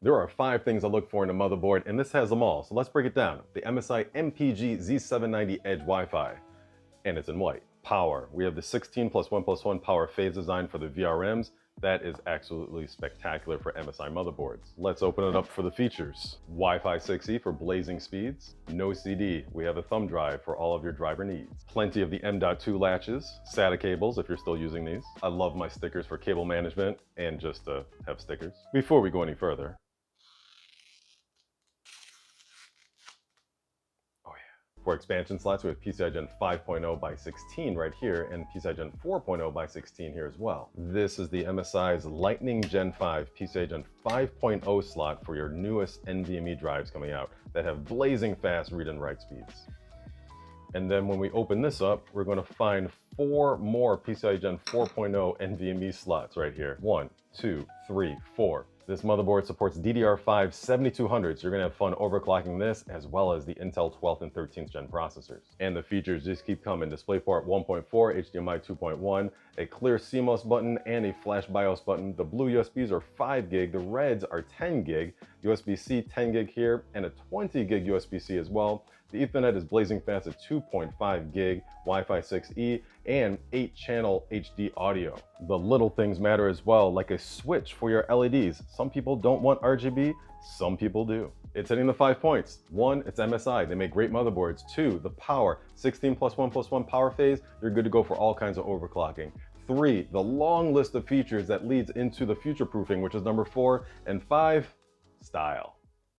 There are 5 things I look for in a motherboard, and this has them all, so let's break it down. The MSI MPG Z790 Edge Wi-Fi, and it's in white. Power. We have the 16 plus 1 plus 1 power phase design for the VRMs. That is absolutely spectacular for MSI motherboards. Let's open it up for the features. Wi-Fi 6E for blazing speeds. No CD. We have a thumb drive for all of your driver needs. Plenty of the M.2 latches. SATA cables if you're still using these. I love my stickers for cable management and just to have stickers. Before we go any further, for expansion slots, we have PCI Gen 5.0 by 16 right here and PCI Gen 4.0 by 16 here as well. This is the MSI's Lightning Gen 5 PCI Gen 5.0 slot for your newest NVMe drives coming out that have blazing fast read and write speeds. And then when we open this up, we're going to find 4 more PCI Gen 4.0 NVMe slots right here. 1, 2, 3, 4. This motherboard supports DDR5 7200, so you're going to have fun overclocking this as well as the Intel 12th and 13th gen processors. And the features just keep coming. DisplayPort 1.4, HDMI 2.1, a clear CMOS button, and a flash BIOS button. The blue USBs are 5 gig, the reds are 10 gig, USB-C 10 gig here, and a 20 gig USB-C as well. The Ethernet is blazing fast at 2.5 gig, Wi-Fi 6E, and 8-channel HD audio. The little things matter as well, like a switch for your LEDs. Some people don't want RGB, some people do. It's hitting the 5 points. 1, it's MSI. They make great motherboards. 2, the power. 16 plus 1 plus 1 power phase. You're good to go for all kinds of overclocking. 3, the long list of features that leads into the future proofing, which is number 4. And 5, style.